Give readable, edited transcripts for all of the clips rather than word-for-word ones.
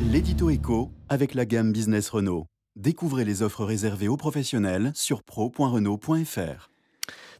L'édito éco avec la gamme Business Renault. Découvrez les offres réservées aux professionnels sur pro.renault.fr.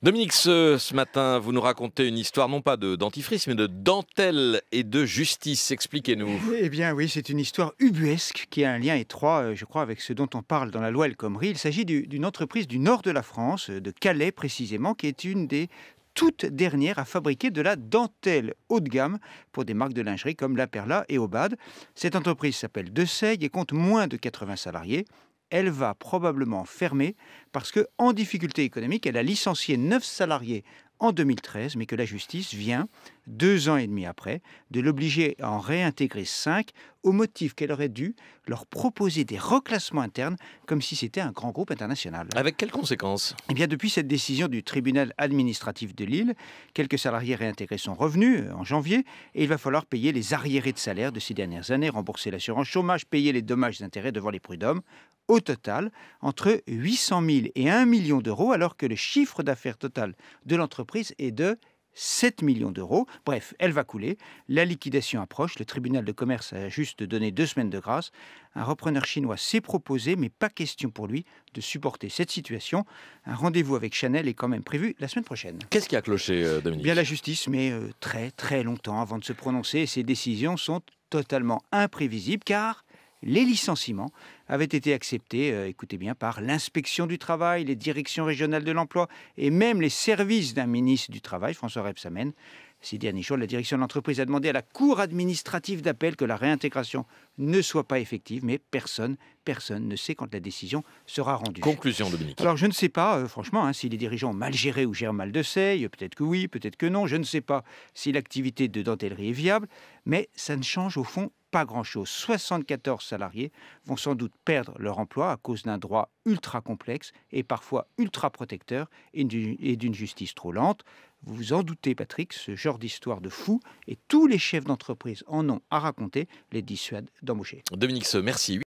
Dominique, ce matin, vous nous racontez une histoire non pas de dentifrice, mais de dentelle et de justice. Expliquez-nous. Eh bien oui, c'est une histoire ubuesque qui a un lien étroit, je crois, avec ce dont on parle dans la loi El Khomri. Il s'agit d'une entreprise du nord de la France, de Calais précisément, qui est une des toutes dernières à fabriquer de la dentelle haut de gamme pour des marques de lingerie comme La Perla et Obad. Cette entreprise s'appelle De Sègue et compte moins de 80 salariés. Elle va probablement fermer parce que, en difficulté économique, elle a licencié 9 salariés en 2013, mais que la justice vient, 2 ans et demi après, de l'obliger à en réintégrer 5 au motif qu'elle aurait dû leur proposer des reclassements internes comme si c'était un grand groupe international. Avec quelles conséquences? Eh bien, depuis cette décision du tribunal administratif de Lille, quelques salariés réintégrés sont revenus en janvier et il va falloir payer les arriérés de salaire de ces dernières années, rembourser l'assurance chômage, payer les dommages et intérêts devant les prud'hommes. Au total, entre 800 000 et 1 million d'euros, alors que le chiffre d'affaires total de l'entreprise est de 7 millions d'euros. Bref, elle va couler. La liquidation approche. Le tribunal de commerce a juste donné 2 semaines de grâce. Un repreneur chinois s'est proposé, mais pas question pour lui de supporter cette situation. Un rendez-vous avec Chanel est quand même prévu la semaine prochaine. Qu'est-ce qui a cloché, Eh Dominique? bien, la justice met très très longtemps avant de se prononcer et ces décisions sont totalement imprévisibles car les licenciements avaient été acceptés, écoutez bien, par l'inspection du travail, les directions régionales de l'emploi et même les services d'un ministre du Travail, François Rebsamen. Ces derniers jours, la direction de l'entreprise a demandé à la Cour administrative d'appel que la réintégration ne soit pas effective, mais personne ne sait quand la décision sera rendue. Conclusion, Dominique. Alors je ne sais pas, franchement, si les dirigeants ont mal géré ou gèrent mal De Sègue, peut-être que oui, peut-être que non, je ne sais pas si l'activité de dentellerie est viable, mais ça ne change au fond pas grand-chose. 74 salariés vont sans doute perdre leur emploi à cause d'un droit ultra complexe et parfois ultra protecteur et d'une justice trop lente. Vous vous en doutez, Patrick, ce genre d'histoire de fou, et tous les chefs d'entreprise en ont à raconter, les dissuadent d'embaucher. Dominique, merci.